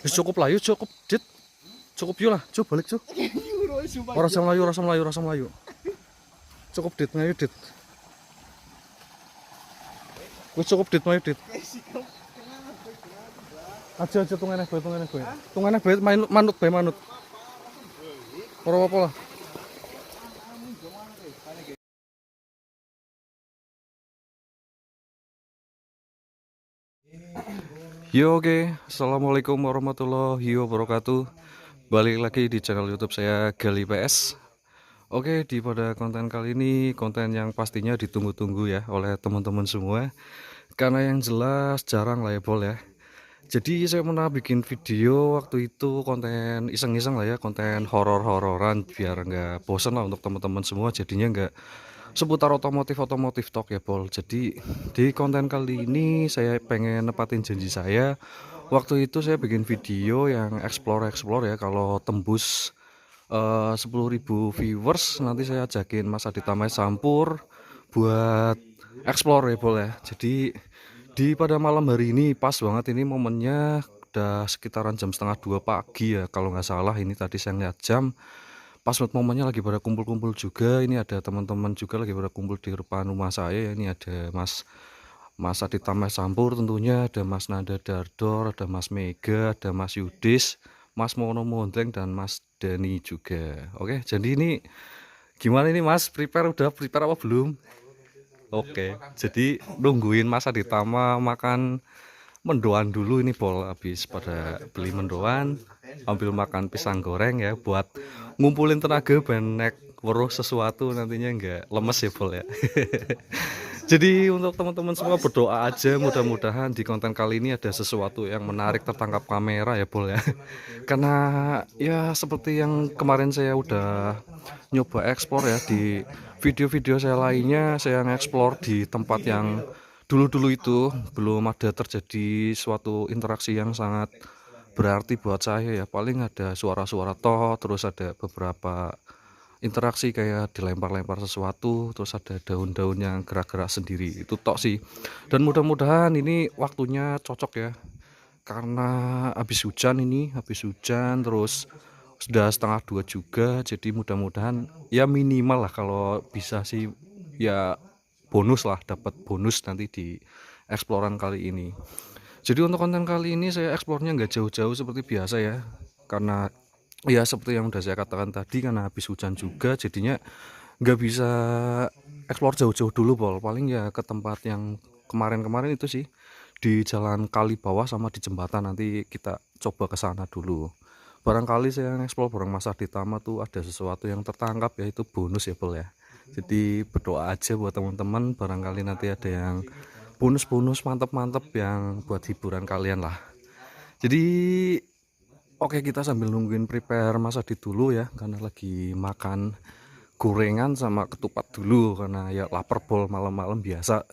Wis cukup lah, yuk cukup, Dit. Cukup yuk lah, Cuk balik, Cuk. Ora usah mlayu, ora usah mlayu, ora usah mlayu. Cukup, Dit, ngayu, Dit. Wis cukup, Dit, ngayu, Dit. Aja tungene bae, tungene bae. Tungene bae manut bae manut. Ora apa-apa lah. Yo oke, Assalamualaikum warahmatullahi wabarakatuh. Balik lagi di channel YouTube saya Gali PS. Oke, pada konten kali ini konten yang pastinya ditunggu-tunggu ya oleh teman-teman semua. Karena yang jelas jarang lah ya Bol ya. Jadi saya pernah bikin video waktu itu konten iseng-iseng lah ya, konten horor-hororan biar nggak bosan lah untuk teman-teman semua. Jadinya nggak seputar otomotif talk ya Bol. Jadi di konten kali ini saya pengen nepatin janji saya. Waktu itu saya bikin video yang explore ya, kalau tembus 10.000 viewers nanti saya ajakin Mas Adita Mai Sampur buat explore ya Bol ya. Jadi di pada malam hari ini pas banget, ini momennya udah sekitaran jam setengah 2 pagi ya kalau nggak salah. Ini tadi saya lihat jam pas momennya lagi pada kumpul-kumpul juga. Ini ada teman-teman juga lagi pada kumpul di depan rumah saya ya. Ini ada Mas Adita Mas Sampur tentunya, ada Mas Nanda Dardor, ada Mas Mega, ada Mas Yudis, Mas Mono Mondreng, dan Mas Dani juga. Oke, jadi ini gimana ini Mas, udah prepare apa belum? Oke, jadi nungguin Mas Adita makan mendoan dulu ini Pol. Habis pada beli mendoan, ambil makan pisang goreng ya buat ngumpulin tenaga benek weruh sesuatu nantinya nggak lemes ya Pol ya. Jadi untuk teman-teman semua berdoa aja, mudah-mudahan di konten kali ini ada sesuatu yang menarik tertangkap kamera ya Pol ya. Karena ya seperti yang kemarin saya udah nyoba ekspor ya, di video-video saya lainnya saya ngeksplor di tempat yang dulu-dulu itu belum ada terjadi suatu interaksi yang sangat berarti buat saya ya. Paling ada suara-suara toh, terus ada beberapa interaksi kayak dilempar-lempar sesuatu, terus ada daun-daun yang gerak-gerak sendiri, itu tok sih. Dan mudah-mudahan ini waktunya cocok ya, karena habis hujan terus sudah setengah 2 juga. Jadi mudah-mudahan ya minimal lah kalau bisa sih ya bonus lah, dapat bonus nanti di eksploran kali ini. Jadi untuk konten kali ini saya eksplornya nggak jauh-jauh seperti biasa ya, karena ya seperti yang udah saya katakan tadi, karena habis hujan juga jadinya nggak bisa eksplor jauh-jauh dulu Pol. Paling ya ke tempat yang kemarin-kemarin itu sih, di jalan kali bawah sama di jembatan. Nanti kita coba ke sana dulu. Barangkali saya eksplor bareng Mas Adita tuh ada sesuatu yang tertangkap ya, itu bonus ya Pol ya. Jadi berdoa aja buat teman-teman, barangkali nanti ada yang bonus-bonus mantep-mantep yang buat hiburan kalian lah. Jadi oke, kita sambil nungguin prepare Mas Adit dulu ya, karena lagi makan gorengan sama ketupat dulu, karena ya lapar Bol malam-malam biasa.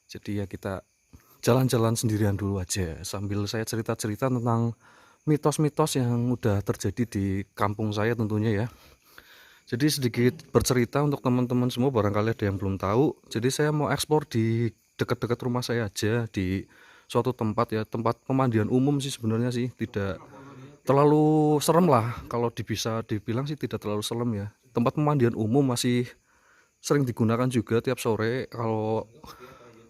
Jadi ya kita jalan-jalan sendirian dulu aja sambil saya cerita-cerita tentang mitos-mitos yang udah terjadi di kampung saya tentunya ya. Jadi sedikit bercerita untuk teman-teman semua, barangkali ada yang belum tahu. Jadi saya mau ekspor di dekat-dekat rumah saya aja, di suatu tempat ya, tempat pemandian umum sih sebenarnya sih, tidak terlalu serem lah. Kalau bisa dibilang sih tidak terlalu serem ya. Tempat pemandian umum masih sering digunakan juga tiap sore. Kalau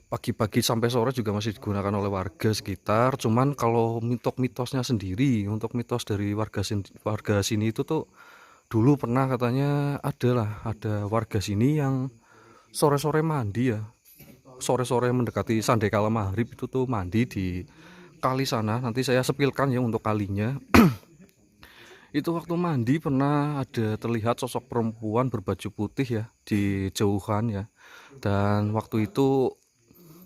pagi-pagi sampai sore juga masih digunakan oleh warga sekitar. Cuman kalau mitosnya sendiri, untuk mitos dari warga sini itu tuh, dulu pernah katanya ada warga sini yang sore-sore mandi ya. Sore-sore mendekati sandai kala maghrib itu tuh mandi di kali sana. Nanti saya sepilkan ya untuk kalinya. Itu waktu mandi pernah ada terlihat sosok perempuan berbaju putih ya di jauhan ya. Dan waktu itu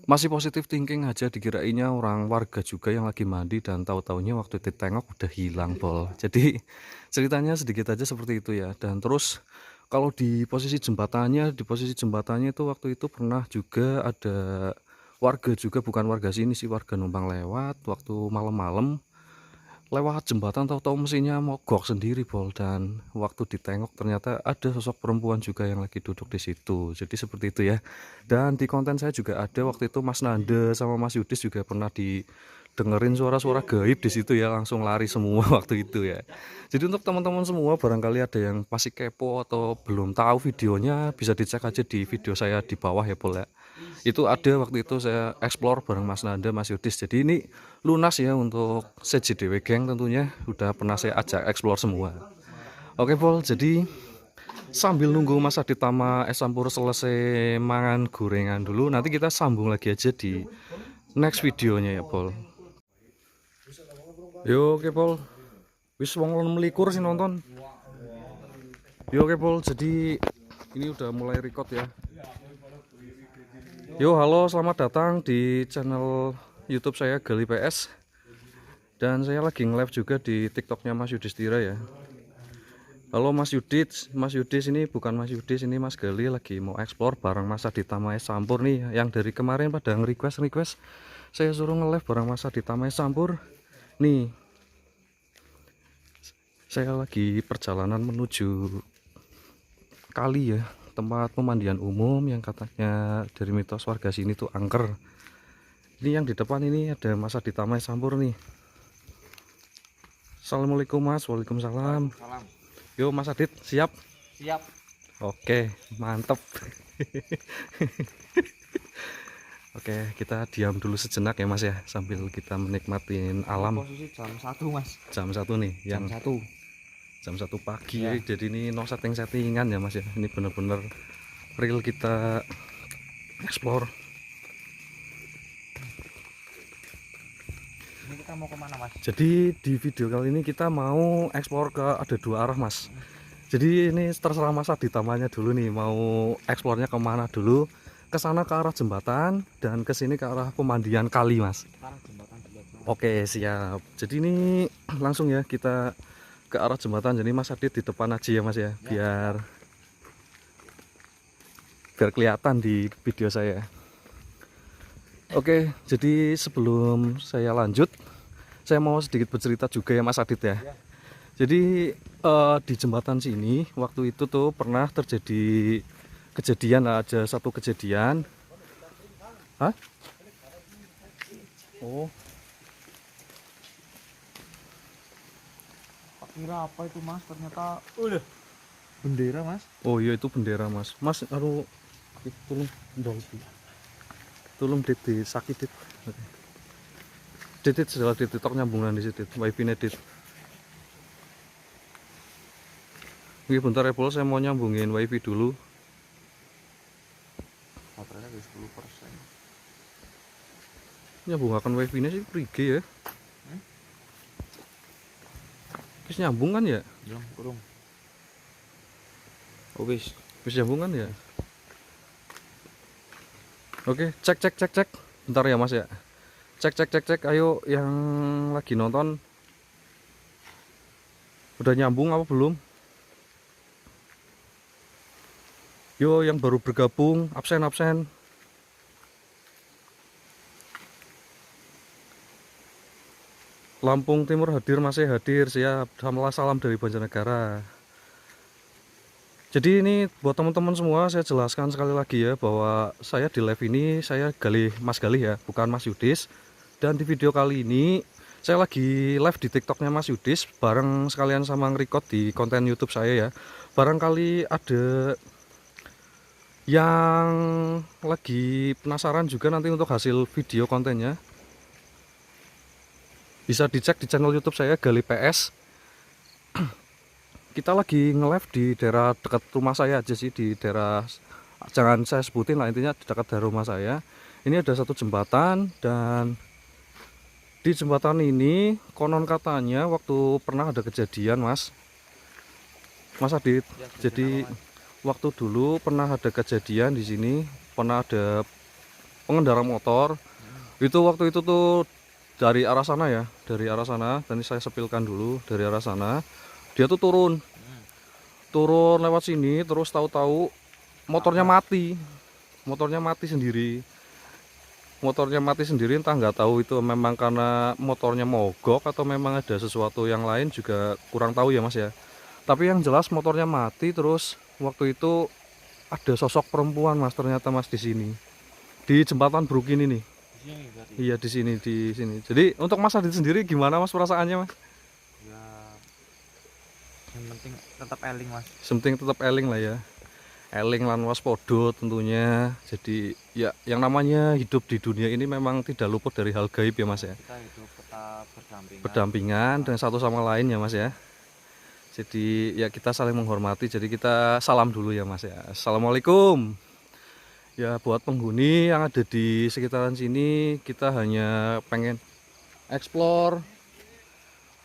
masih positif thinking aja, dikirainnya orang warga juga yang lagi mandi, dan tahu-taunya waktu ditengok udah hilang Pol. Jadi ceritanya sedikit aja seperti itu ya. Dan terus kalau di posisi jembatannya itu waktu itu pernah juga ada warga juga, bukan warga sini sih, warga numpang lewat waktu malam-malam, lewat jembatan tahu-tahu mesinnya mogok sendiri Bol. Dan waktu ditengok ternyata ada sosok perempuan juga yang lagi duduk di situ. Jadi seperti itu ya. Dan di konten saya juga ada waktu itu Mas Nanda sama Mas Yudis juga pernah dengerin suara-suara gaib di situ ya, langsung lari semua waktu itu ya. Jadi untuk teman-teman semua barangkali ada yang masih kepo atau belum tahu videonya, bisa dicek aja di video saya di bawah ya Pol ya. Itu ada waktu itu saya explore bareng Mas Nanda, Mas Yudis. Jadi ini lunas ya untuk CJDW Gang tentunya, udah pernah saya ajak explore semua. Oke Pol, jadi sambil nunggu Mas Adit sama Es Sampur selesai mangan gorengan dulu, nanti kita sambung lagi aja di next videonya ya Pol. Yo oke Pol, wis wong melikur sih nonton. Yo oke Pol, jadi ini udah mulai record ya. Yo halo, selamat datang di channel YouTube saya Gali PS. Dan saya lagi nge-live juga di TikToknya Mas Yudhistira ya. Halo Mas Yudis ini bukan Mas Yudis, ini Mas Gali lagi mau explore bareng Mas Adit sama Es Sampur nih. Yang dari kemarin pada nge-request saya suruh nge-live bareng Mas Adit sama Es Sampur. Nih, saya lagi perjalanan menuju kali ya, tempat pemandian umum yang katanya dari mitos warga sini tuh angker. Ini yang di depan ini ada Mas Adit sama Es Sampur nih. Assalamualaikum Mas. Waalaikumsalam. Salam. Yo Mas Adit, siap? Siap. Oke, mantep. Oke, kita diam dulu sejenak ya Mas ya, sambil kita menikmatin alam. Posisi jam 1 Mas. Jam 1 nih, yang Jam 1. jam 1 pagi Ya. ya. Jadi ini no setting-settingan ya Mas ya. Ini bener-bener real kita explore. Ini kita mau kemana Mas? Jadi di video kali ini kita mau explore ke ada dua arah Mas. Jadi ini terserah Mas Adit tamanya dulu nih, mau eksplornya kemana dulu. Ke sana ke arah jembatan dan ke sini ke arah pemandian kali Mas. Sekarang jembatan dulu. Oke siap. Jadi ini langsung ya kita ke arah jembatan. Jadi Mas Adit di depan aja ya Mas ya, biar kelihatan di video saya. Oke, jadi sebelum saya lanjut, saya mau sedikit bercerita juga ya Mas Adit ya. Jadi di jembatan sini waktu itu tuh pernah terjadi kejadian, ada satu kejadian. Hah? Oh, Kira apa itu Mas? Ternyata bendera Mas. oh iya itu bendera Mas. Mas, aduh, tolong dolpi. Tolong dit sakit dit. Dit setelah di TikTok nyambungan di situ, wifi dit. Ini bentar ya Pol, saya mau nyambungin wifi dulu. Baterainya udah 10%. Nyambungakan wifi nya sih prige ya. Wis nyambung kan ya? Belum, kurung. Oh wis nyambung kan ya? Oke, cek. Bentar ya Mas ya. Cek. Ayo yang lagi nonton udah nyambung apa belum? Yo yang baru bergabung absen. Lampung Timur hadir, masih hadir, siap. Salam dari Banjarnegara. Jadi ini buat teman-teman semua saya jelaskan sekali lagi ya bahwa saya di live ini saya Mas Gali ya, bukan Mas Yudis. Dan di video kali ini saya lagi live di TikToknya Mas Yudis bareng sekalian sama nge-record di konten YouTube saya ya. Barangkali ada yang lagi penasaran juga nanti untuk hasil video kontennya, bisa dicek di channel YouTube saya Gali PS. Kita lagi nge-live di daerah dekat rumah saya aja sih, di daerah, jangan saya sebutin lah, intinya di dekat dari rumah saya. Ini ada satu jembatan dan di jembatan ini konon katanya waktu pernah ada kejadian Mas Adit. Ya, Jadi waktu dulu pernah ada kejadian di sini, pernah ada pengendara motor. Itu waktu itu tuh dari arah sana ya, dari arah sana. Dan saya sepilkan dulu dari arah sana. Dia tuh turun lewat sini, terus tahu-tahu motornya mati sendiri. Entah nggak tahu itu memang karena motornya mogok atau memang ada sesuatu yang lain, juga kurang tahu ya Mas ya. Tapi yang jelas motornya mati. Terus waktu itu ada sosok perempuan Mas, ternyata Mas di sini di jembatan Brugin ini. sini berarti. Iya di sini. Jadi untuk Mas Adit sendiri gimana Mas perasaannya Mas? Ya, yang penting tetap eling mas. Penting tetap eling lah ya. Eling lan waspada tentunya. Jadi ya yang namanya hidup di dunia ini memang tidak luput dari hal gaib ya Mas ya. Kita hidup tetap berdampingan. Berdampingan dengan satu sama lain ya Mas ya. Jadi ya kita saling menghormati. Jadi kita salam dulu ya Mas ya. Assalamualaikum. Ya buat penghuni yang ada di sekitaran sini, kita hanya pengen explore,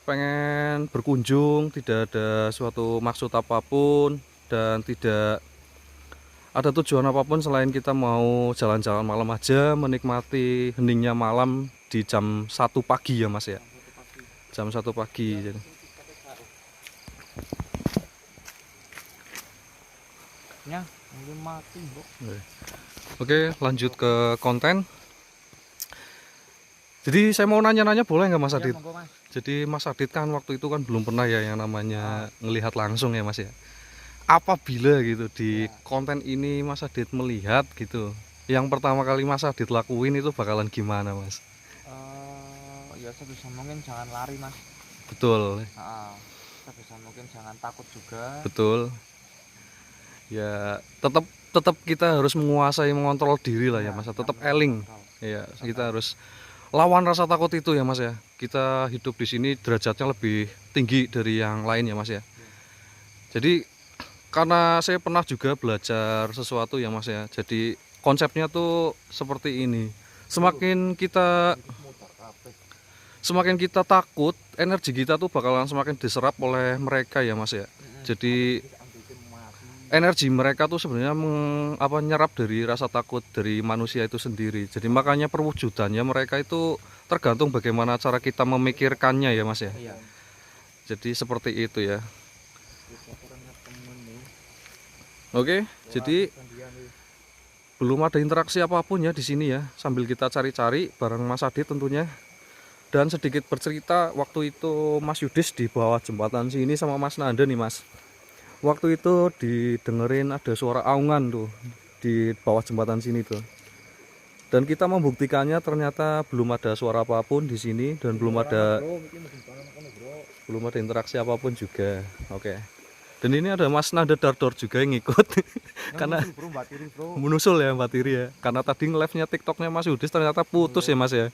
pengen berkunjung, tidak ada suatu maksud apapun dan tidak ada tujuan apapun selain kita mau jalan-jalan malam aja, menikmati heningnya malam di jam 1 pagi ya Mas ya. Jam 1 pagi jadi. Ya, mungkin mati bro. Oke, lanjut ke konten. Jadi saya mau nanya-nanya boleh nggak Mas Ya, Adit? monggo, mas. Jadi Mas Adit kan waktu itu kan belum pernah ya yang namanya ngelihat langsung ya Mas ya. Apabila gitu di konten ini Mas Adit melihat gitu, yang pertama kali Mas Adit lakuin itu bakalan gimana Mas? Ya sebisa mungkin jangan lari mas. Betul, Sebisa mungkin jangan takut juga. betul. Ya tetap kita harus menguasai mengontrol diri lah ya Mas. Tetap eling. Ya kita harus lawan rasa takut itu ya Mas ya. Kita hidup di sini derajatnya lebih tinggi dari yang lain ya Mas ya. Jadi karena saya pernah juga belajar sesuatu ya Mas ya. Jadi konsepnya tuh seperti ini. Semakin kita takut, energi kita tuh bakalan semakin diserap oleh mereka ya Mas ya. Jadi energi mereka tuh sebenarnya nyerap dari rasa takut dari manusia itu sendiri. Jadi makanya perwujudannya mereka itu tergantung bagaimana cara kita memikirkannya ya Mas ya. Iya. Jadi seperti itu ya. Oke, jadi belum ada interaksi apapun ya di sini ya. Sambil kita cari-cari bareng Mas Adit tentunya. Dan sedikit bercerita, waktu itu Mas Yudis di bawah jembatan sini sama Mas Nanda nih Mas. Waktu itu didengerin ada suara aungan tuh di bawah jembatan sini tuh. Dan kita membuktikannya ternyata belum ada suara apapun di sini dan belum ada interaksi apapun juga. Oke. Dan ini ada Mas Nanda Dardor juga yang ngikut. Karena menusul ya Mbak Tiri ya. Karena tadi nge-live-nya TikToknya Mas Yudis ternyata putus ya Mas ya.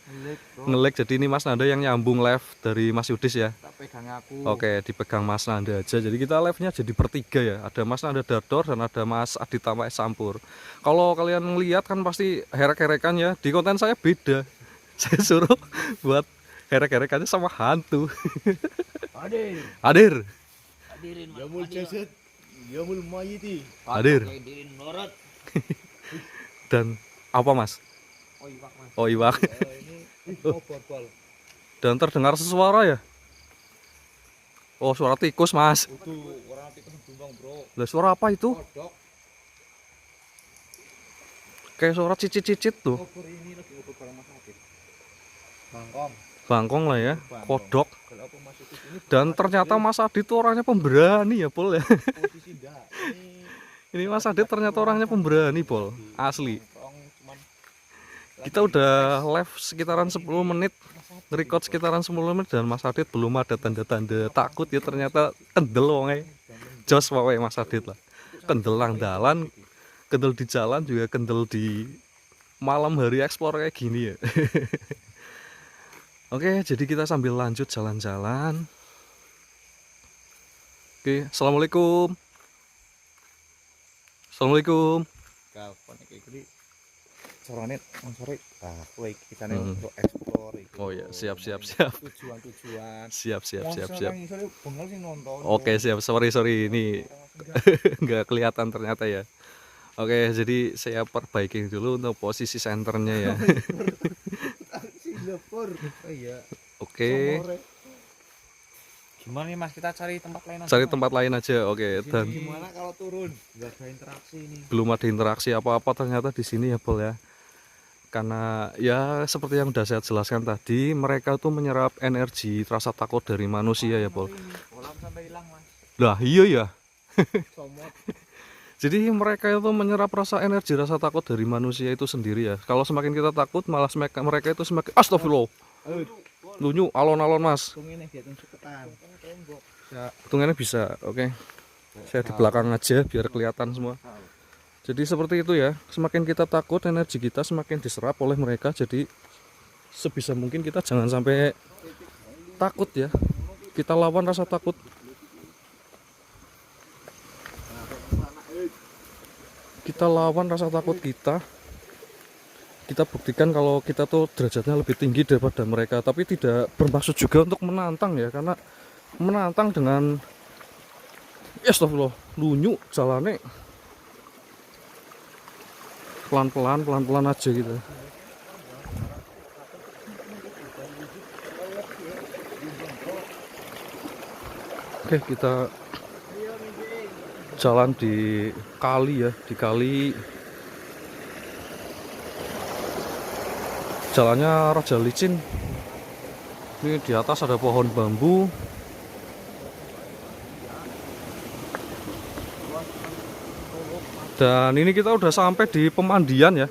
Nge-lag, jadi ini Mas Nanda yang nyambung live dari Mas Yudis ya. Oke, dipegang Mas Nanda aja. Jadi kita live-nya jadi bertiga ya. Ada Mas Nanda Dardor dan ada Mas Adit Tama Sampur. Kalau kalian ngeliat kan pasti herek-herekan ya. Di konten saya beda. Saya suruh buat herek-herekannya sama hantu. Hadir. Yamul jasad, yamul mayiti. Hadir. Dan apa Mas? Oh iwak. Dan terdengar sesuara ya? Oh suara tikus Mas. Itu orang tikus tumbang bro. Lah suara apa itu? Kodok. Kayak suara cicit-cicit tuh. Obor ini lagi obor barang mas sakit. Bangkong. Bangkong lah ya, kodok. Kalau aku masuk ke sini. Dan ternyata Mas Adit itu orangnya pemberani ya Pol ya. Posisi enggak. Ini Mas Adit ternyata orangnya pemberani Pol, asli. Kita udah live sekitaran 10 menit, record sekitaran 10 menit dan Mas Adit belum ada tanda-tanda takut ya, ternyata kendel wonge. Jos wae Mas Adit lah. Kendel lang dalan, kendel di jalan juga kendel di malam hari explore kayak gini ya. Oke, jadi kita sambil lanjut jalan-jalan. Oke, assalamualaikum. Assalamualaikum. Kapan kayak gini? Sorone sore. Ah, kowe kita nih Hmm. untuk explore itu. Oh ya, siap. Tujuan-tujuan. Siap. Misalnya bengal sih nonton. Oke, siap. Sorry ini nggak kelihatan ternyata ya. Oke, jadi saya perbaiki dulu untuk posisi senternya ya. Singapura. Oh iya. Oke, Gimana nih mas, kita cari tempat lain aja. cari Mas? tempat lain aja. Oke, dan Gimana kalau turun? Enggak ada interaksi ini. belum ada interaksi apa-apa ternyata di sini ya, Pol ya. Karena ya seperti yang udah saya jelaskan tadi, mereka tuh menyerap energi rasa takut dari manusia ya, Pol. Bola sampai hilang mas. Lah, iya ya. Somot. Jadi mereka itu menyerap rasa energi, rasa takut dari manusia itu sendiri ya. Kalau semakin kita takut, malah mereka itu semakin astagfirullah. Lunyu alon-alon mas. Tungin dia tung suketan. Ya, hitungannya bisa, oke. Saya di belakang aja biar kelihatan semua. Jadi seperti itu ya. Semakin kita takut, energi kita semakin diserap oleh mereka. Jadi sebisa mungkin kita jangan sampai takut ya. Kita lawan rasa takut. Kita lawan rasa takut kita. Kita buktikan kalau kita tuh derajatnya lebih tinggi daripada mereka. Tapi tidak bermaksud juga untuk menantang ya. Karena menantang dengan astagfirullah, lunyu jalannya pelan-pelan aja gitu. Oke, kita jalan di kali ya, di kali. Jalannya raja licin. Ini di atas ada pohon bambu. Dan ini kita udah sampai di pemandian ya.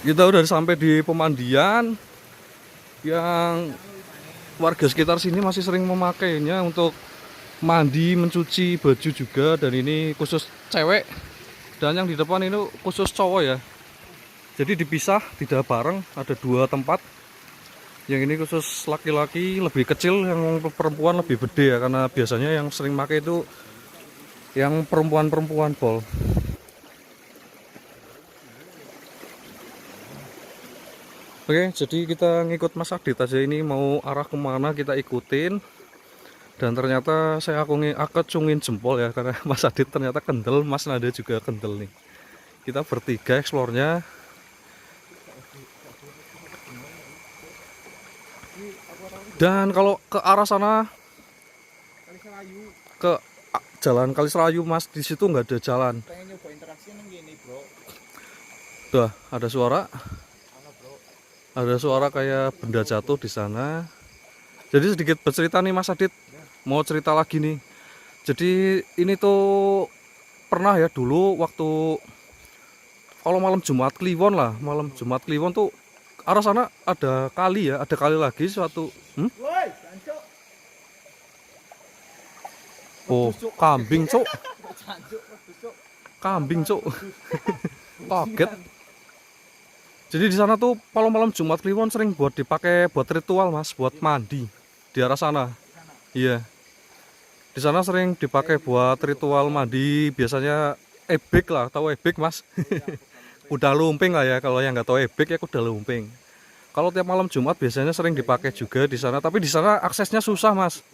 Kita udah sampai di pemandian yang warga sekitar sini masih sering memakainya untuk mandi, mencuci baju juga. Dan ini khusus cewek. Dan yang di depan ini khusus cowok ya. Jadi dipisah, tidak bareng, ada 2 tempat. Yang ini khusus laki-laki lebih kecil, yang perempuan lebih gede ya. Karena biasanya yang sering pakai itu yang perempuan-perempuan pol. Oke, jadi kita ngikut Mas Adit aja, ini mau arah kemana kita ikutin. Dan ternyata saya acungin jempol ya, karena Mas Adit ternyata kendel, Mas Nada juga kendel nih. Kita bertiga eksplornya. Dan kalau ke arah sana, ke jalan Kali Serayu Mas, di situ nggak ada jalan. Pengen nyoba interaksi nang gini, Bro. Tuh, ada suara. Ada suara kayak benda jatuh di sana. Jadi sedikit bercerita nih Mas Adit. Mau cerita lagi nih. Jadi ini tuh pernah ya dulu waktu kalau malam Jumat Kliwon lah, malam Jumat Kliwon tuh arah sana ada kali ya, ada kali lagi suatu. Woi, jancuk. Oh, kambing cuk. Jancuk, besok. Kambing cuk. Kaget. Jadi di sana tuh malam-malam Jumat Kliwon sering buat dipakai buat ritual Mas, buat mandi di arah sana. Iya. Di sana sering dipakai buat ritual mandi, biasanya ebek lah, tahu ebek Mas? Kuda lumping lah ya, kalau yang nggak tahu ebek ya kuda lumping. Kalau tiap malam Jumat biasanya sering dipakai juga di sana, tapi di sana aksesnya susah Mas.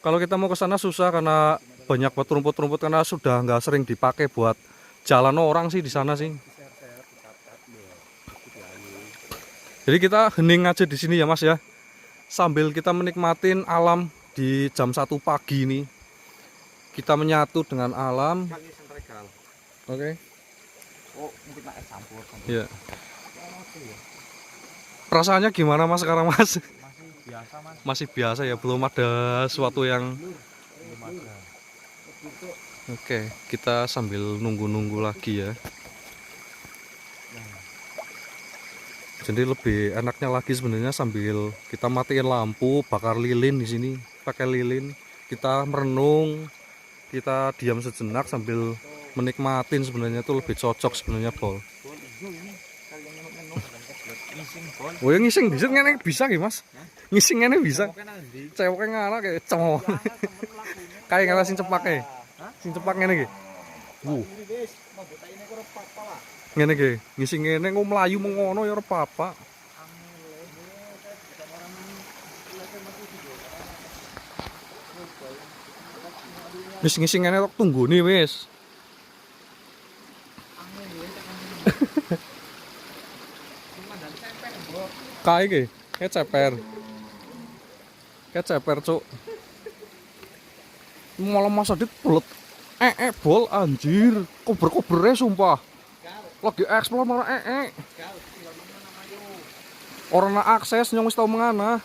Kalau kita mau ke sana susah karena banyak buat rumput-rumput, karena sudah nggak sering dipakai buat jalan orang sih di sana sih. Jadi kita hening aja di sini ya Mas ya, sambil kita menikmatin alam di jam 1 pagi ini. Kita menyatu dengan alam. Oke. Oh, mungkin tak campur. Iya. Perasaannya gimana Mas sekarang Mas? Masih biasa, Mas. Masih biasa ya, belum ada sesuatu yang. Belum ada. Oke, kita sambil nunggu-nunggu lagi ya. Jadi lebih enaknya lagi sebenarnya sambil kita matiin lampu, bakar lilin di sini, pakai lilin, kita merenung, kita diam sejenak sambil menikmatin, sebenarnya itu lebih cocok sebenarnya Pol. Oh ya ngising bisa ngene bisa nggih Mas? Ngising ngene bisa. Cewek ngalah kayak cowok. Kayak ngalah sing cepake. Sing cepak ngene iki. Ngene iki, ngising ngene kok mlayu mengono ya ora apa-apa. Wis ngising ngene tok tunggone wis. Kae iki, ceper. Ceper, Cuk. Malah Mas Adit belet. Bol anjir, kober-kobere sumpah. Lagi eksplor malah Orang na akses nyong wis tau mengana.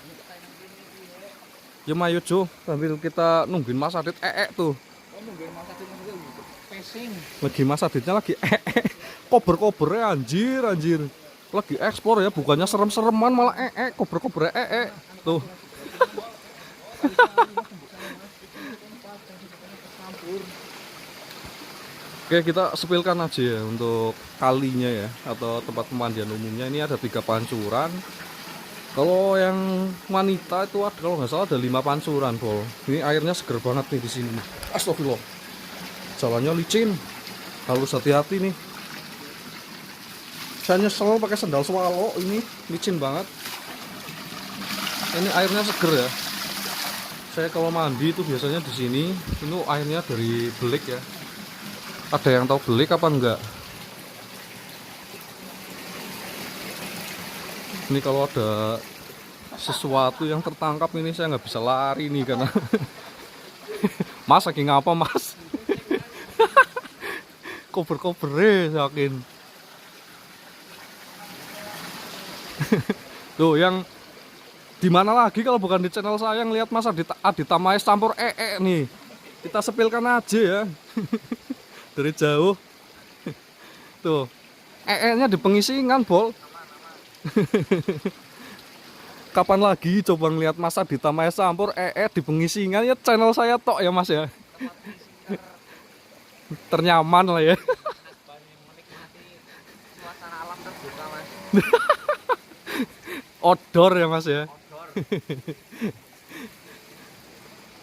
Ya mayo Jo, sambil kita nungguin Mas Adit tuh. Oh, nungguin Mas Adit maksudnya facing. Lagi Mas Aditnya lagi kober-kobernya anjir. Lagi ekspor ya, bukannya serem-sereman malah kober-kobernya tuh. Oke, kita sepilkan aja ya untuk kalinya ya, atau tempat pemandian umumnya. Ini ada 3 pancuran. Kalau yang wanita itu ada, kalau nggak salah ada 5 pancuran, Bol. Ini airnya seger banget nih di sini. Astagfirullah. Jalannya licin. Harus hati-hati nih. Saya nyesel pakai sandal swallow, ini licin banget. Ini airnya seger ya. Saya kalau mandi itu biasanya di sini, ini airnya dari belik ya. Ada yang tahu belik apa enggak? Ini kalau ada sesuatu yang tertangkap ini saya nggak bisa lari nih karena Mas lagi ngapa Mas? Kober-kober yakin. Tuh yang di mana lagi kalau bukan di channel saya ngelihat Mas Adita Mais campur nih. Kita sepilkan aja ya. Dari jauh. Tuh. nya di pengisingan, Bol. Kapan lagi coba ngelihat Mas Adita Mais campur di pengisingan ya channel saya tok ya Mas ya. Ternyaman lah ya. Suasana alam terbuka, Mas. Outdoor ya Mas ya.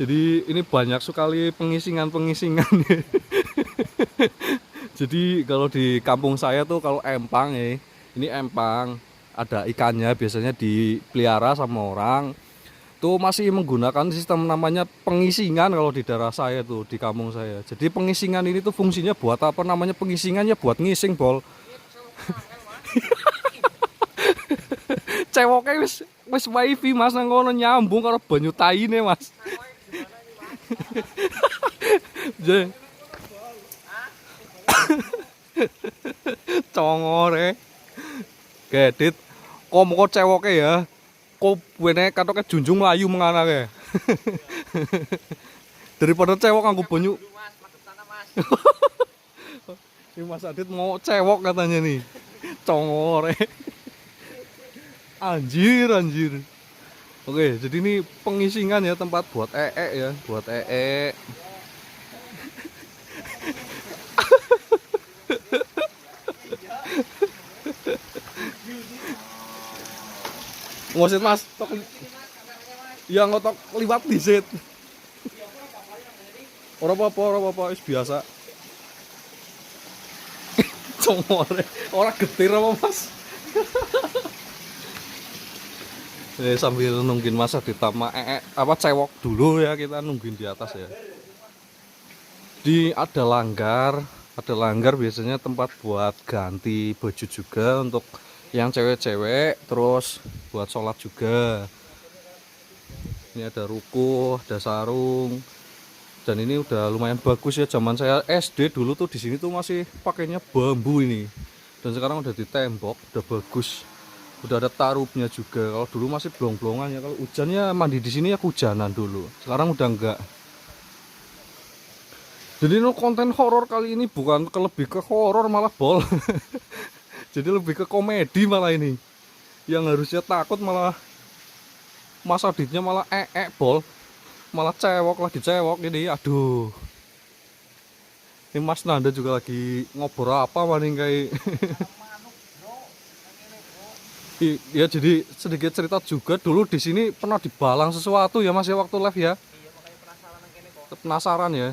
Jadi ini banyak sekali pengisingan. Jadi kalau di kampung saya tuh kalau empang ya, ini empang ada ikannya biasanya dipelihara sama orang. Tuh masih menggunakan sistem namanya pengisingan kalau di daerah saya tuh di kampung saya. Jadi pengisingan ini tuh fungsinya buat apa namanya pengisingannya buat ngising, Bol. Cewoknya wis wifi Mas nang kono nyambung karo banyu taine Mas. Je. Congore. Gedit. Kok cewoke ya. Kok wene katoke junjung mlayu menganake. Daripada cewok nganggo banyu. Mas, madep sana, Mas. Ini Mas Adit mau cewok katanya nih. Congore. Anjir. Oke, jadi ini pengisingan ya, tempat buat ya, buat Ngosit Mas, tok ya ngotok liwat disit. Ora apa-apa, wis biasa. Congore, ora getir apa Mas? Sambil nungguin Mas Adita apa cewok dulu ya, kita nungguin di atas ya. Ada langgar biasanya tempat buat ganti baju juga untuk yang cewek-cewek, terus buat sholat juga. Ini ada ruko, ada sarung, dan ini udah lumayan bagus ya. Zaman saya SD dulu tuh di sini tuh masih pakainya bambu ini, dan sekarang udah ditembok, udah bagus. Udah ada tarupnya juga. Kalau dulu masih blong-blongan ya. Kalau hujannya mandi di sini ya hujanan dulu. Sekarang udah enggak. Jadi konten horor kali ini bukan lebih ke horor malah, Bol. Jadi lebih ke komedi malah ini. Yang harusnya takut malah Mas Aditnya malah Bol. Malah lagi cewok ini. Aduh. Ini Mas Nanda juga lagi ngobrol apa maning kayak. Ya jadi sedikit cerita juga, dulu di sini pernah dibalang sesuatu ya Mas ya waktu live ya. Iya, makanya penasaran nang kene kok. Penasaran ya.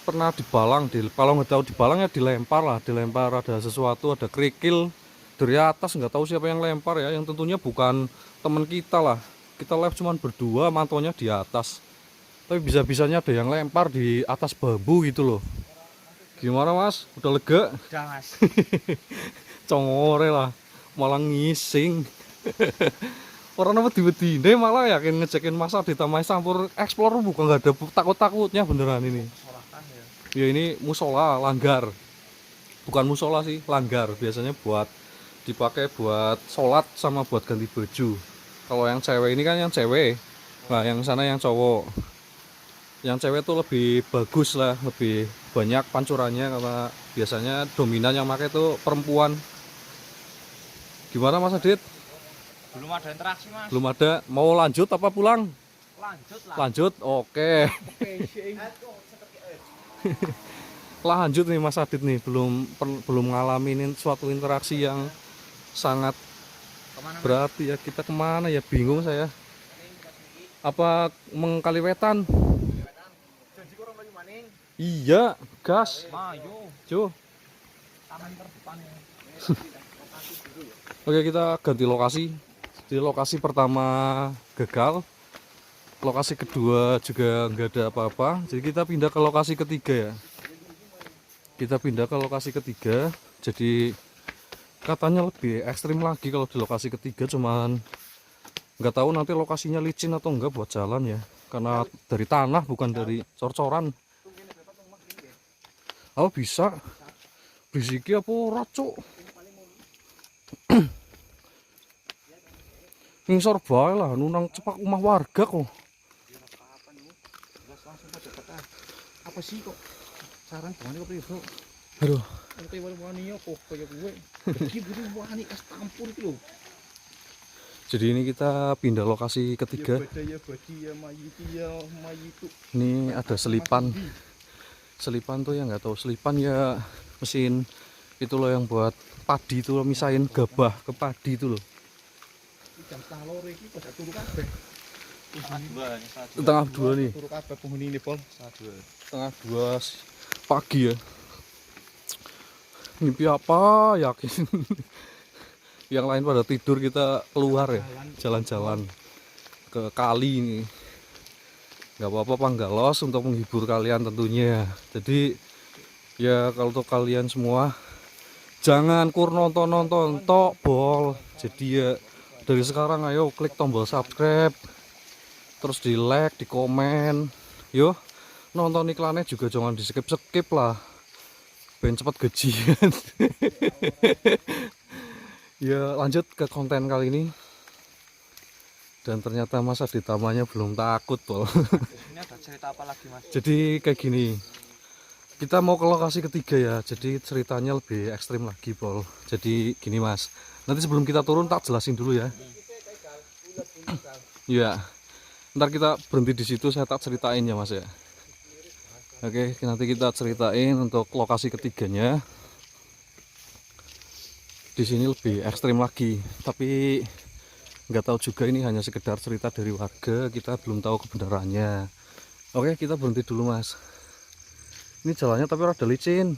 Pernah dibalang, kalau nggak tahu dibalang ya dilempar ada sesuatu, ada kerikil dari atas, nggak tahu siapa yang lempar ya, yang tentunya bukan teman kita lah. Kita live cuman berdua, mantonya di atas. Tapi bisa-bisanya ada yang lempar di atas bambu gitu loh. Gimana Mas? Udah lega? Udah, Mas. Congore lah. Malah ngising. Orang apa tiba-tiba malah yakin ngecekin Mas Adita Mais campur explore, bukan nggak ada takut-takutnya beneran ini. Ya ini musola langgar, bukan musola sih, langgar biasanya buat dipakai buat sholat sama buat ganti baju. Kalau yang cewek ini kan yang cewek. Nah, yang sana yang cowok. Yang cewek tuh lebih bagus lah, lebih banyak pancurannya karena biasanya dominan yang pakai tuh perempuan. Gimana Mas Adit? Belum ada interaksi, Mas. Belum ada. Mau lanjut apa pulang? Lanjut lah. Lanjut. Oke. Lanjut nih Mas Adit nih, belum ngalamin suatu interaksi yang sangat Kemana, Mas? berarti ya. Kita kemana ya, bingung saya. Apa Mengkaliwetan? Janji kurang lagi maning. Iya, gas. Mayo. Cuy. Taman terdepan. Oke, kita ganti lokasi. Di lokasi pertama gagal, lokasi kedua juga nggak ada apa-apa. Jadi kita pindah ke lokasi ketiga ya. Kita pindah ke lokasi ketiga. Jadi katanya lebih ekstrim lagi kalau di lokasi ketiga, cuman nggak tahu nanti lokasinya licin atau enggak buat jalan ya. Karena dari tanah bukan dari cor-coran. Oh bisa. Bisiki apa ora, Cuk? Ngisor bae lah, nunang cepak rumah warga kok. Apa sih kok? Saran bawani kok piye, Bro? Aduh, Ente wani yo kok kaya kowe. Iki butuh wani es campur iki lho. jadi ini kita pindah lokasi ketiga. Ya badi ya mayiti ya mayitu. Ini ada selipan. Selipan tuh yang nggak tahu, selipan ya mesin itu loh yang buat padi itu loh, misahin gabah ke padi itu loh. Jam setengah loro iki kok turu kabeh. Setengah dua nih, Turu kabeh penghuni ini, Pol. setengah dua pagi ya. Mimpi apa yakin? Yang lain pada tidur, kita keluar ya, jalan-jalan ke kali ini. Nggak apa-apa panggalos untuk menghibur kalian tentunya. Jadi ya kalau untuk kalian semua jangan kur nonton tok bol. Jadi ya dari sekarang ayo klik tombol subscribe, terus di like, di komen. Yo nonton iklannya juga jangan di skip lah, pengen cepat gajian. Ya lanjut ke konten kali ini. Dan ternyata masa ditamanya belum takut Pol. Ini ada cerita apa lagi, Mas? Jadi kayak gini, kita mau ke lokasi ketiga ya. Jadi ceritanya lebih ekstrim lagi Pol. Jadi gini Mas, nanti sebelum kita turun tak jelasin dulu ya. Ya, ntar kita berhenti di situ, saya tak ceritain ya Mas ya. Oke, nanti kita ceritain untuk lokasi ketiganya. Di sini lebih ekstrim lagi, tapi nggak tahu juga, ini hanya sekedar cerita dari warga, kita belum tahu kebenarannya. Oke, kita berhenti dulu Mas. Ini jalannya tapi rada licin.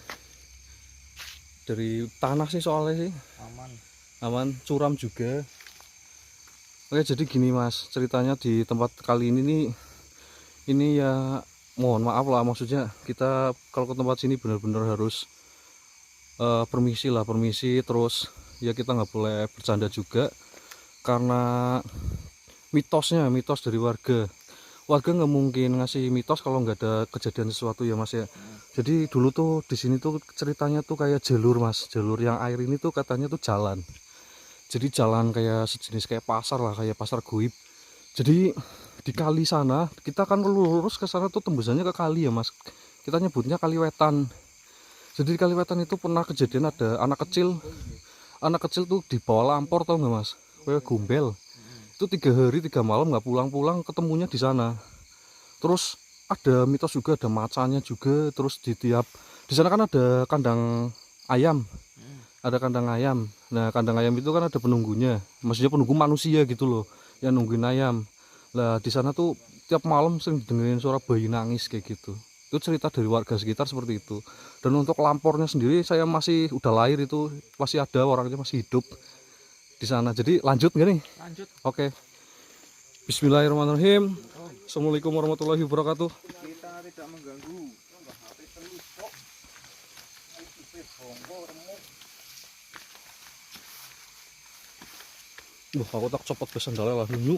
Dari tanah sih soalnya sih. Aman, curam juga. Oke, jadi gini Mas, ceritanya di tempat kali ini nih, ini ya mohon maaf lah, maksudnya kita kalau ke tempat sini benar-benar harus permisi lah, permisi, terus ya kita nggak boleh bercanda juga karena mitos dari warga nggak mungkin ngasih mitos kalau nggak ada kejadian sesuatu ya Mas ya. Jadi dulu tuh di sini tuh ceritanya tuh kayak jalur Mas, jalur yang air ini tuh katanya tuh jalan. Jadi jalan kayak sejenis kayak pasar lah, kayak pasar goib. Jadi di kali sana kita kan lurus ke sana tuh tembusannya ke kali ya Mas. Kita nyebutnya Kaliwetan. Jadi di Kaliwetan itu pernah kejadian ada anak kecil tuh dibawa lampor, tau nggak Mas? Kayak gombel. Itu 3 hari 3 malam nggak pulang-pulang, ketemunya di sana. Terus ada mitos juga, ada macannya juga. Terus di sana kan ada kandang ayam, Nah kandang ayam itu kan ada penunggunya, maksudnya penunggu manusia gitu loh, yang nungguin ayam. Lah di sana tuh tiap malam sering dengerin suara bayi nangis kayak gitu. Itu cerita dari warga sekitar seperti itu. Dan untuk lampornya sendiri, saya masih udah lahir itu masih ada, orangnya masih hidup di sana. Jadi lanjut nggak nih? Lanjut. Oke. Bismillahirrahmanirrahim. Assalamualaikum warahmatullahi wabarakatuh. Kita tidak mengganggu. Aku tak copot ke sandalnya lah dulu.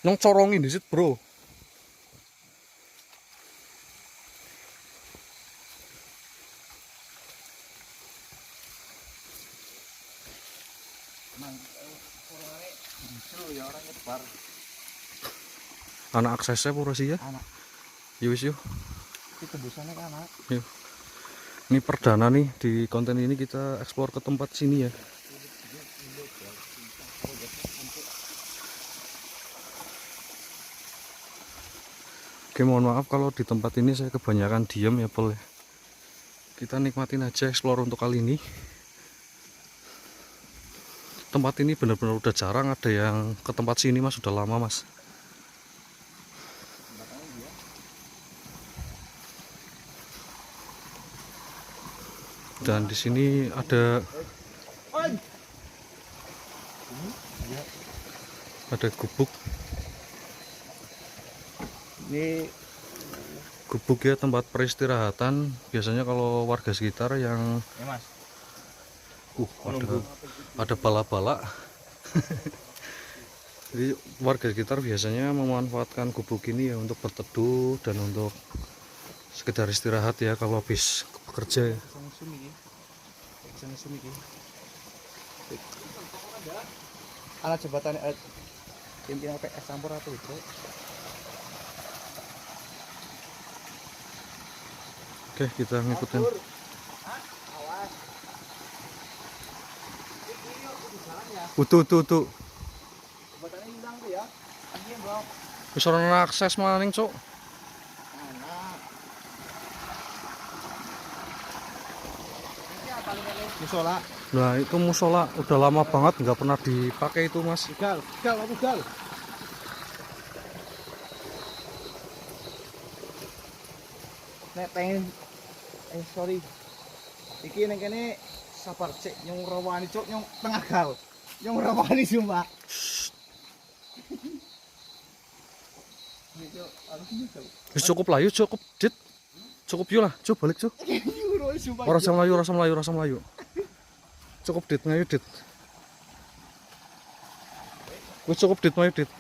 Nang corongin disit, Bro. Mang orangane justru ya orang nyebar Anak aksesnya pura sih ya. anak Yuk wis yuk. itu tembusannya kan anak. Yuk. Ini perdana nih di konten ini kita eksplor ke tempat sini ya. Oke, mohon maaf kalau di tempat ini saya kebanyakan diam ya, Pol. Kita nikmatin aja eksplor untuk kali ini. Tempat ini benar-benar udah jarang ada yang ke tempat sini, Mas. Udah lama, Mas. Dan di sini ada gubuk. Ini Gubuk ya, tempat peristirahatan. Biasanya kalau warga sekitar yang ya Mas. ada bala-bala. Jadi warga sekitar biasanya memanfaatkan gubuk ini ya untuk berteduh dan untuk sekedar istirahat ya kalau habis bekerja. Sang sumi iki. Sang sumi iki. Anak jembatan pimpinan PS campur atau itu. Oke, kita ngikutin. Tuh. Jembatannya hilang tuh ya. Akhirnya bro. Wis ora akses maning, Cuk. Anak. Ini apa nih? Musola. Nah, itu musola udah lama banget nggak pernah dipakai itu, Mas. Gal. Nek pengen sorry. Iki neng kene sabar cek nyong rawani cok nyong tengah gal. Nyong rawani sumpah. Ini cok harus nyusul. Wis cukup lah, yuk cukup, Dit. Cukup yuk lah, Cuk, balik, Cuk. Euro sumpah. Ora usah melayu. Cukup, Dit, ngayu, Dit. Wis cukup, Dit, ngayu, Dit.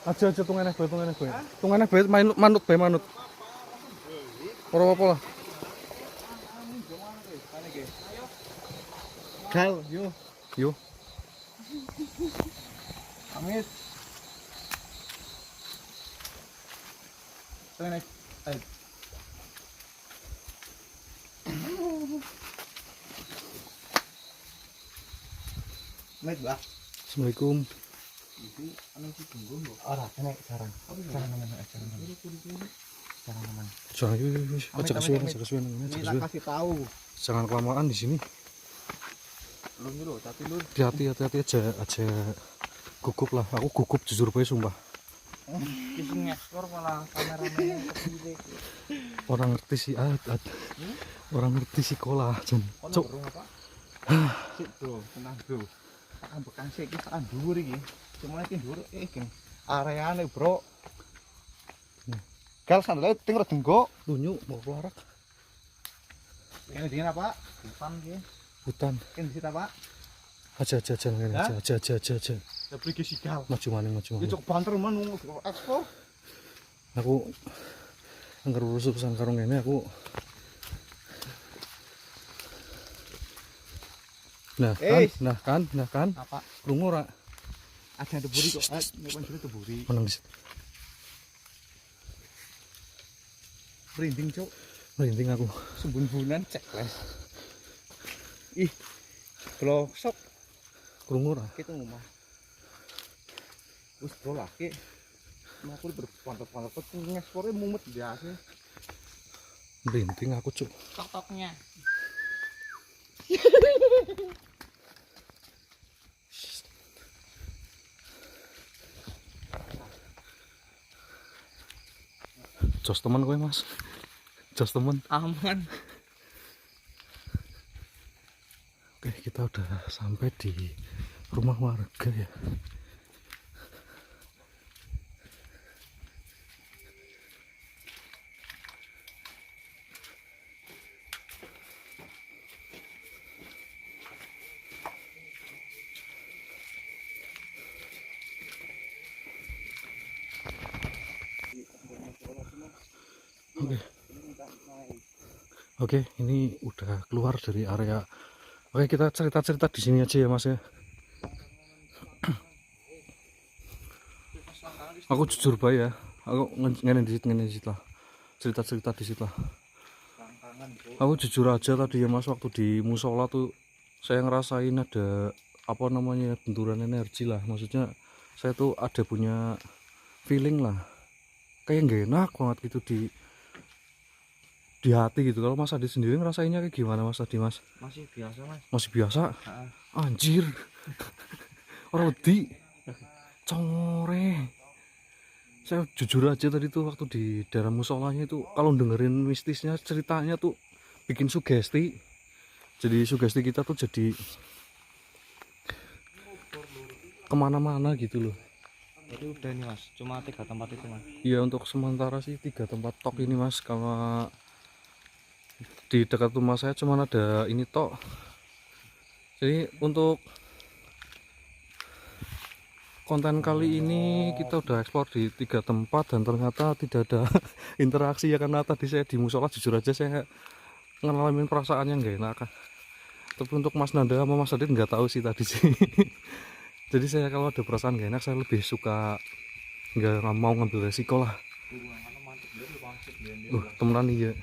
Aja tungene bae. Tungene bae manut. Ora apa-apa lah. Gal, yo. Yuk. Amit. Tengah Met bah. Assalamualaikum. Itu anu si tunggu lho. Ora, kene jarang. Jarang nemen. Jangan yuk. Aja kesuwen. Ini tak kasih tahu. Jangan kelamaan di sini. Lu dulu, tapi lu Hati-hati aja gugup lah. Aku gugup jujur bae sumpah. kisah ngekspor malah kameramennya kepilih. Orang ngerti sih orang ngerti sekolah jan. Cuk. Apa? Sik bro, tenang bro. Tak ambekan sik iki tak dhuwur iki. Cuma iki dhuwur iki. Areane bro. Gal sandalnya ting redenggo. Lunyu mau keluar. Ini dingin apa? Hutan iki. Hutan. Ini di situ apa? Aja ngene Hah? aja. Tapi iki sigal. Maju maning. Iki cok banter men ekspor. Aku anggar urus urusan karung ini aku. Nah kan. Apa? Krungu ora? Ada deburi kok. Nyepon dulu deburi. Menang di situ. Merinding cok. Merinding aku. Sembun-bunan cekles. Ih. Blosok Krungu ora? kita ngomong. Wis bro lagi. Aku berpantat-pantat kok ngekspornya mumet biasa. Merinding aku, Cuk. Tok-toknya. Jos teman kowe, Mas. Jos teman. Aman. Oke, kita udah sampai di rumah warga ya. Oke, ini udah keluar dari area. Oke, kita cerita-cerita di sini aja ya Mas ya. Aku jujur bae ya, aku ngene lah. Cerita-cerita di situ lah. Aku jujur aja tadi ya Mas, waktu di musola tuh saya ngerasain ada apa namanya benturan energi lah. Maksudnya saya tuh ada punya feeling lah, kayak nggak enak banget gitu di hati gitu. Kalau Mas Adi sendiri ngerasainnya kayak gimana Mas Adi Mas? Masih biasa mas. Masih biasa? Heeh. Anjir, orang wedi, core. Saya jujur aja tadi tuh waktu di daerah musolanya itu kalau dengerin mistisnya ceritanya tuh bikin sugesti. Jadi sugesti kita tuh jadi kemana-mana gitu loh. Jadi udah ini mas, cuma 3 tempat itu mas. Iya, untuk sementara sih 3 tempat tok ini Mas. Kalau di dekat rumah saya cuma ada ini tok. Jadi untuk konten kali ini kita udah eksplor di 3 tempat dan ternyata tidak ada interaksi ya, karena tadi saya di musola jujur aja saya ngalamin perasaan yang gak enak. Tapi untuk Mas Nanda sama Mas Adit nggak tahu sih tadi sih. Jadi saya kalau ada perasaan gak enak saya lebih suka nggak mau ngambil resiko lah. Temenan iya.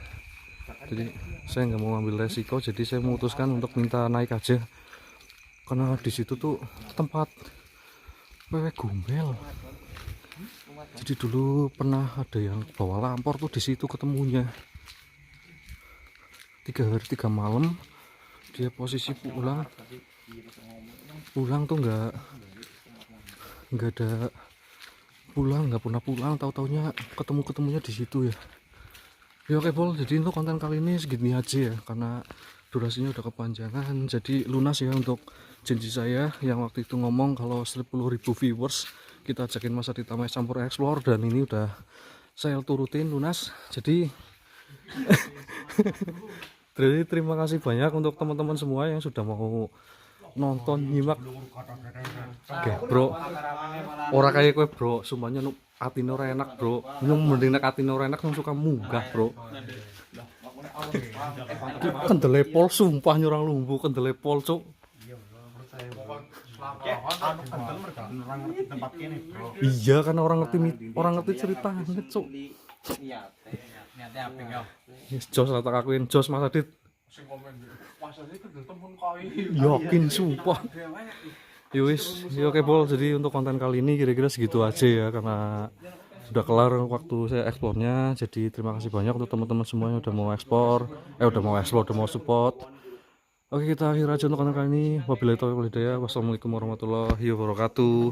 Jadi saya nggak mau ngambil resiko, jadi saya memutuskan untuk minta naik aja. Karena di situ tuh tempat wewe gombel. Jadi dulu pernah ada yang bawa lampor tuh di situ ketemunya. 3 hari 3 malam dia posisi pulang tuh nggak ada pulang, nggak pernah pulang, tahu-taunya ketemunya di situ ya. Ya oke Pol, jadi untuk konten kali ini segini aja ya, karena durasinya udah kepanjangan. Jadi lunas ya untuk janji saya yang waktu itu ngomong kalau 10.000 viewers kita ajakin Mas Adit Tamai campur explore, dan ini udah saya turutin lunas. Jadi jadi terima kasih banyak untuk teman-teman semua yang sudah mau nonton nyimak. Oke bro, ora kayak kue bro, sumpahnya nu atine ora enak bro. Nyung mending nek atine ora enak nyung suka munggah bro. Kendele pol sumpah nyurang lumbu kendele pol cuk. Iya kan orang ngerti ceritanya cuk. Yes, Jos tak akuin Jos Mas Adit. Yakin sumpah. Yowis, ya oke Pol. Jadi untuk konten kali ini kira-kira segitu aja ya, karena sudah kelar waktu saya eksplornya. Jadi terima kasih banyak untuk teman-teman semua yang udah mau eksplor, udah mau support. Oke, kita akhir aja untuk konten kali ini. Wabillahi taufiq wal hidayah. Wassalamualaikum warahmatullahi wabarakatuh.